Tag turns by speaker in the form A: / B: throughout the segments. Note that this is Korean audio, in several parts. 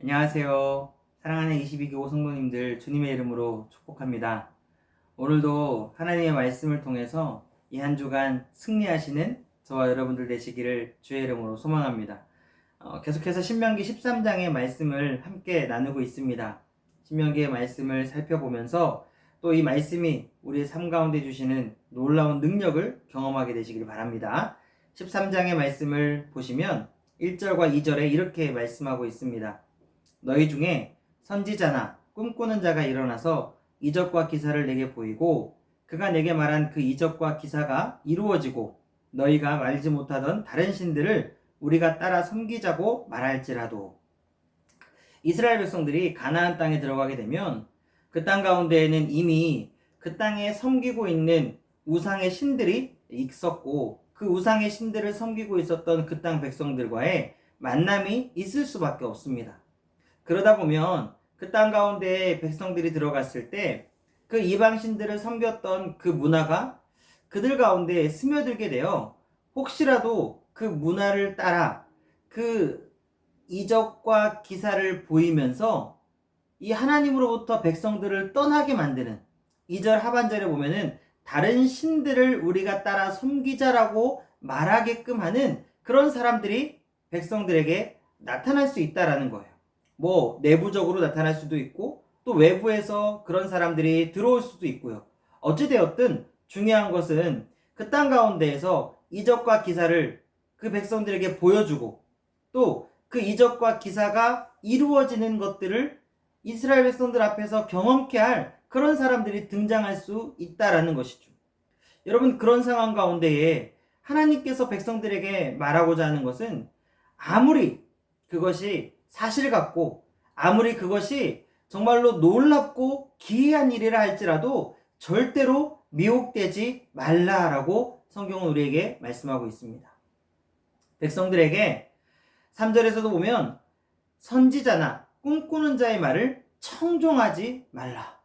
A: 안녕하세요. 사랑하는 22교 성도님들 주님의 이름으로 축복합니다. 오늘도 하나님의 말씀을 통해서 이 한 주간 승리하시는 저와 여러분들 되시기를 주의 이름으로 소망합니다. 계속해서 신명기 13장의 말씀을 함께 나누고 있습니다. 신명기의 말씀을 살펴보면서 또 이 말씀이 우리의 삶 가운데 주시는 놀라운 능력을 경험하게 되시길 바랍니다. 13장의 말씀을 보시면 1절과 2절에 이렇게 말씀하고 있습니다. 너희 중에 선지자나 꿈꾸는 자가 일어나서 이적과 기사를 내게 보이고 그가 내게 말한 그 이적과 기사가 이루어지고 너희가 말지 못하던 다른 신들을 우리가 따라 섬기자고 말할지라도. 이스라엘 백성들이 가나안 땅에 들어가게 되면 그 땅 가운데에는 이미 그 땅에 섬기고 있는 우상의 신들이 있었고 그 우상의 신들을 섬기고 있었던 그 땅 백성들과의 만남이 있을 수밖에 없습니다. 그러다 보면 그 땅 가운데 백성들이 들어갔을 때 그 이방신들을 섬겼던 그 문화가 그들 가운데 스며들게 되어 혹시라도 그 문화를 따라 그 이적과 기사를 보이면서 이 하나님으로부터 백성들을 떠나게 만드는 2절 하반절에 보면은 다른 신들을 우리가 따라 섬기자라고 말하게끔 하는 그런 사람들이 백성들에게 나타날 수 있다라는 거예요. 뭐 내부적으로 나타날 수도 있고 또 외부에서 그런 사람들이 들어올 수도 있고요. 어찌되었든 중요한 것은 그 땅 가운데에서 이적과 기사를 그 백성들에게 보여주고 또 그 이적과 기사가 이루어지는 것들을 이스라엘 백성들 앞에서 경험케 할 그런 사람들이 등장할 수 있다라는 것이죠. 여러분, 그런 상황 가운데에 하나님께서 백성들에게 말하고자 하는 것은 아무리 그것이 사실 같고 아무리 그것이 정말로 놀랍고 기이한 일이라 할지라도 절대로 미혹되지 말라라고 성경은 우리에게 말씀하고 있습니다. 백성들에게 3절에서도 보면 선지자나 꿈꾸는 자의 말을 청종하지 말라.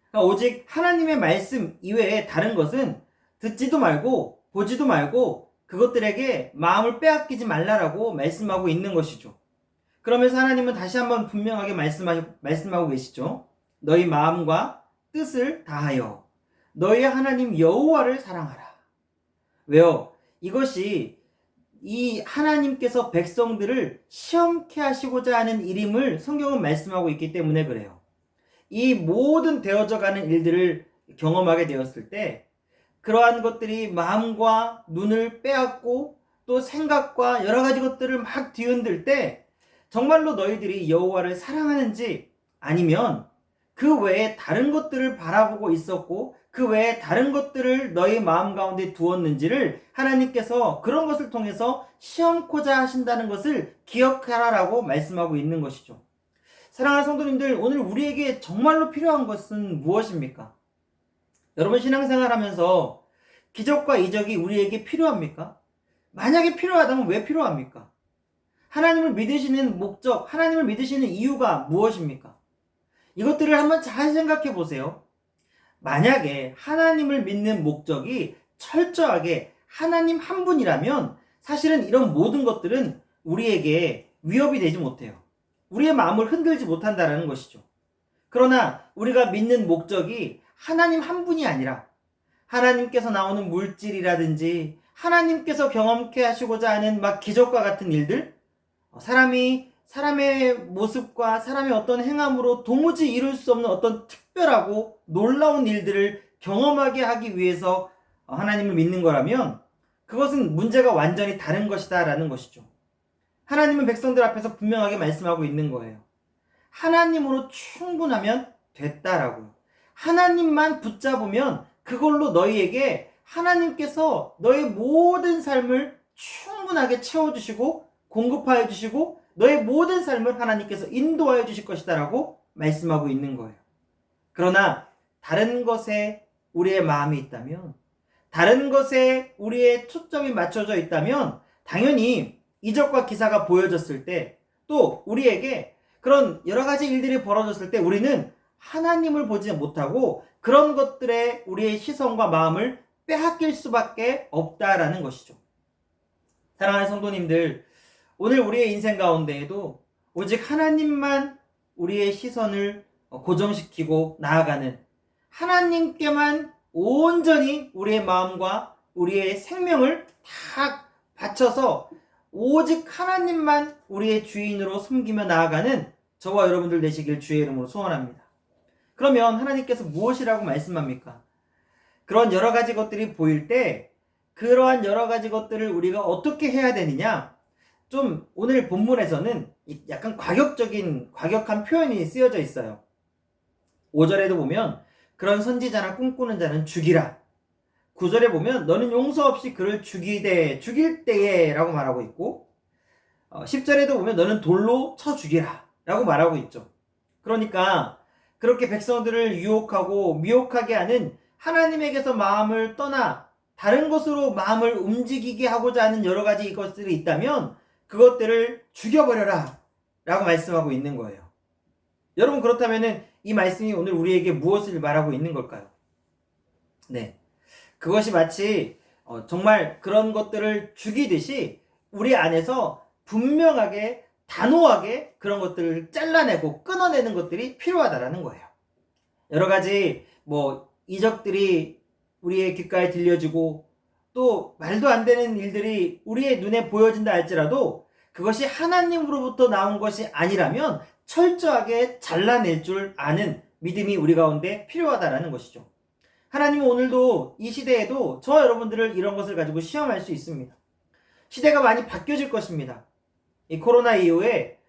A: 그러니까 오직 하나님의 말씀 이외에 다른 것은 듣지도 말고 보지도 말고 그것들에게 마음을 빼앗기지 말라라고 말씀하고 있는 것이죠. 그러면서 하나님은 다시 한번 분명하게 말씀하고 계시죠. 너희 마음과 뜻을 다하여 너희 하나님 여호와를 사랑하라. 왜요? 이것이 이 하나님께서 백성들을 시험케 하시고자 하는 일임을 성경은 말씀하고 있기 때문에 그래요. 이 모든 되어져 가는 일들을 경험하게 되었을 때 그러한 것들이 마음과 눈을 빼앗고 또 생각과 여러 가지 것들을 막 뒤흔들 때 정말로 너희들이 여호와를 사랑하는지 아니면 그 외에 다른 것들을 바라보고 있었고 그 외에 다른 것들을 너희 마음 가운데 두었는지를 하나님께서 그런 것을 통해서 시험코자 하신다는 것을 기억하라라고 말씀하고 있는 것이죠. 사랑하는 성도님들, 오늘 우리에게 정말로 필요한 것은 무엇입니까? 여러분, 신앙생활 하면서 기적과 이적이 우리에게 필요합니까? 만약에 필요하다면 왜 필요합니까? 하나님을 믿으시는 목적, 하나님을 믿으시는 이유가 무엇입니까? 이것들을 한번 잘 생각해 보세요. 만약에 하나님을 믿는 목적이 철저하게 하나님 한 분이라면 사실은 이런 모든 것들은 우리에게 위협이 되지 못해요. 우리의 마음을 흔들지 못한다는 것이죠. 그러나 우리가 믿는 목적이 하나님 한 분이 아니라 하나님께서 나오는 물질이라든지 하나님께서 경험케 하시고자 하는 막 기적과 같은 일들, 사람의 모습과 사람의 어떤 행함으로 도무지 이룰 수 없는 어떤 특별하고 놀라운 일들을 경험하게 하기 위해서 하나님을 믿는 거라면 그것은 문제가 완전히 다른 것이다 라는 것이죠. 하나님은 백성들 앞에서 분명하게 말씀하고 있는 거예요. 하나님으로 충분하면 됐다라고요. 하나님만 붙잡으면 그걸로 너희에게 하나님께서 너의 모든 삶을 충분하게 채워주시고 공급하여 주시고 너의 모든 삶을 하나님께서 인도하여 주실 것이다 라고 말씀하고 있는 거예요. 그러나 다른 것에 우리의 마음이 있다면, 다른 것에 우리의 초점이 맞춰져 있다면 당연히 이적과 기사가 보여졌을 때 또 우리에게 그런 여러 가지 일들이 벌어졌을 때 우리는 하나님을 보지 못하고 그런 것들에 우리의 시선과 마음을 빼앗길 수밖에 없다라는 것이죠. 사랑하는 성도님들, 오늘 우리의 인생 가운데에도 오직 하나님만 우리의 시선을 고정시키고 나아가는, 하나님께만 온전히 우리의 마음과 우리의 생명을 다 바쳐서 오직 하나님만 우리의 주인으로 섬기며 나아가는 저와 여러분들 되시길 주의 이름으로 소원합니다. 그러면 하나님께서 무엇이라고 말씀합니까? 그런 여러 가지 것들이 보일 때 그러한 여러 가지 것들을 우리가 어떻게 해야 되느냐, 좀 오늘 본문에서는 약간 과격한 표현이 쓰여져 있어요. 5절에도 보면 그런 선지자나 꿈꾸는 자는 죽이라. 9절에 보면 너는 용서 없이 그를 죽일 때에 라고 말하고 있고, 10절에도 보면 너는 돌로 쳐 죽이라 라고 말하고 있죠. 그러니까 그렇게 백성들을 유혹하고 미혹하게 하는, 하나님에게서 마음을 떠나 다른 것으로 마음을 움직이게 하고자 하는 여러 가지 것들이 있다면 그것들을 죽여버려라 라고 말씀하고 있는 거예요. 여러분, 그렇다면 이 말씀이 오늘 우리에게 무엇을 말하고 있는 걸까요? 네, 그것이 마치 정말 그런 것들을 죽이듯이 우리 안에서 분명하게 단호하게 그런 것들을 잘라내고 끊어내는 것들이 필요하다라는 거예요. 여러 가지 이적들이 우리의 귓가에 들려지고 또 말도 안 되는 일들이 우리의 눈에 보여진다 할지라도 그것이 하나님으로부터 나온 것이 아니라면 철저하게 잘라낼 줄 아는 믿음이 우리 가운데 필요하다라는 것이죠. 하나님은 오늘도 이 시대에도 저와 여러분들을 이런 것을 가지고 시험할 수 있습니다. 시대가 많이 바뀌어질 것입니다. 이 코로나 이후에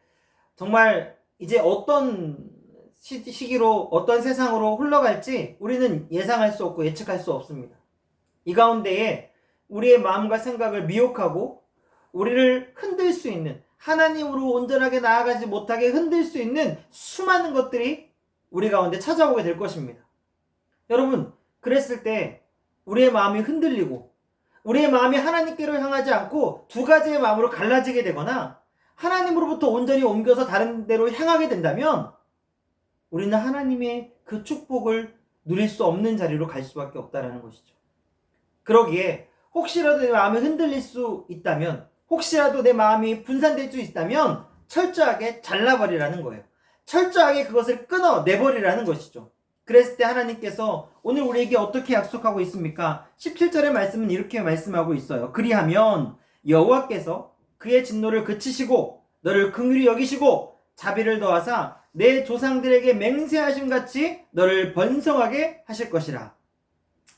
A: 정말 이제 어떤 시기로 어떤 세상으로 흘러갈지 우리는 예상할 수 없고 예측할 수 없습니다. 이 가운데에 우리의 마음과 생각을 미혹하고 우리를 흔들 수 있는, 하나님으로 온전하게 나아가지 못하게 흔들 수 있는 수많은 것들이 우리 가운데 찾아오게 될 것입니다. 여러분, 그랬을 때 우리의 마음이 흔들리고 우리의 마음이 하나님께로 향하지 않고 두 가지의 마음으로 갈라지게 되거나 하나님으로부터 온전히 옮겨서 다른 데로 향하게 된다면 우리는 하나님의 그 축복을 누릴 수 없는 자리로 갈 수밖에 없다는 것이죠. 그러기에 혹시라도 내 마음이 흔들릴 수 있다면, 혹시라도 내 마음이 분산될 수 있다면 철저하게 잘라버리라는 거예요. 철저하게 그것을 끊어내버리라는 것이죠. 그랬을 때 하나님께서 오늘 우리에게 어떻게 약속하고 있습니까? 17절의 말씀은 이렇게 말씀하고 있어요. 그리하면 여호와께서 그의 진노를 그치시고 너를 긍휼히 여기시고 자비를 더하사 내 조상들에게 맹세하심 같이 너를 번성하게 하실 것이라.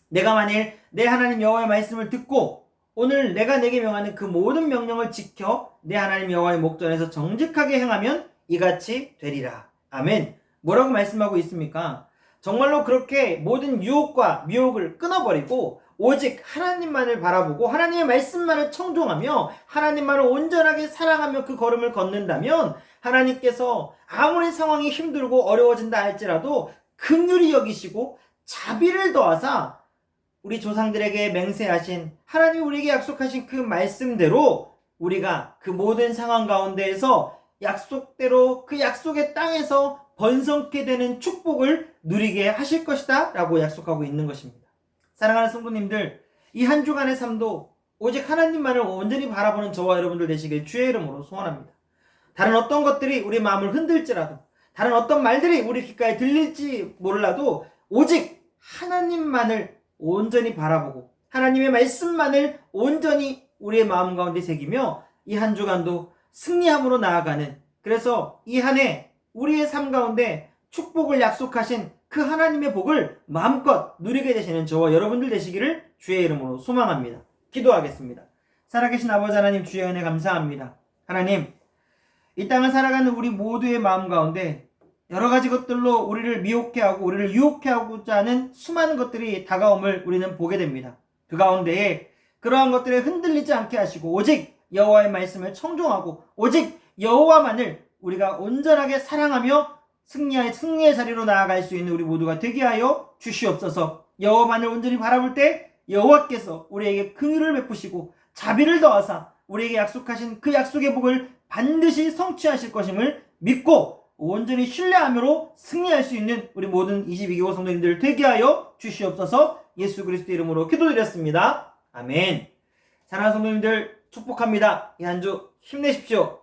A: 내가 만일 내 하나님 여호와의 말씀을 듣고 오늘 내가 내게 명하는 그 모든 명령을 지켜 내 하나님 여호와의 목전에서 정직하게 행하면 이같이 되리라. 아멘. 뭐라고 말씀하고 있습니까? 정말로 그렇게 모든 유혹과 미혹을 끊어버리고 오직 하나님만을 바라보고 하나님의 말씀만을 청종하며 하나님만을 온전하게 사랑하며 그 걸음을 걷는다면 하나님께서 아무리 상황이 힘들고 어려워진다 할지라도 긍휼히 여기시고 자비를 더하사 우리 조상들에게 맹세하신, 하나님이 우리에게 약속하신 그 말씀대로 우리가 그 모든 상황 가운데에서 약속대로 그 약속의 땅에서 번성케 되는 축복을 누리게 하실 것이다 라고 약속하고 있는 것입니다. 사랑하는 성도님들, 이 한 주간의 삶도 오직 하나님만을 온전히 바라보는 저와 여러분들 되시길 주의 이름으로 소원합니다. 다른 어떤 것들이 우리 마음을 흔들지라도, 다른 어떤 말들이 우리 귓가에 들릴지 몰라도 오직 하나님만을 온전히 바라보고 하나님의 말씀만을 온전히 우리의 마음 가운데 새기며 이 한 주간도 승리함으로 나아가는, 그래서 이 한 해 우리의 삶 가운데 축복을 약속하신 그 하나님의 복을 마음껏 누리게 되시는 저와 여러분들 되시기를 주의 이름으로 소망합니다. 기도하겠습니다. 살아계신 아버지 하나님, 주의 은혜 감사합니다. 하나님, 이 땅을 살아가는 우리 모두의 마음 가운데 여러 가지 것들로 우리를 미혹해 하고 우리를 유혹해 하고자 하는 수많은 것들이 다가옴을 우리는 보게 됩니다. 그 가운데에 그러한 것들에 흔들리지 않게 하시고 오직 여호와의 말씀을 청종하고 오직 여호와만을 우리가 온전하게 사랑하며 승리의 자리로 나아갈 수 있는 우리 모두가 되게 하여 주시옵소서. 여호와만을 온전히 바라볼 때 여호와께서 우리에게 긍휼을 베푸시고 자비를 더하사 우리에게 약속하신 그 약속의 복을 반드시 성취하실 것임을 믿고 온전히 신뢰함으로 승리할 수 있는 우리 모든 22개국 성도님들 되게 하여 주시옵소서. 예수 그리스도 이름으로 기도드렸습니다. 아멘. 사랑하는 성도님들 축복합니다. 이 한 주 힘내십시오.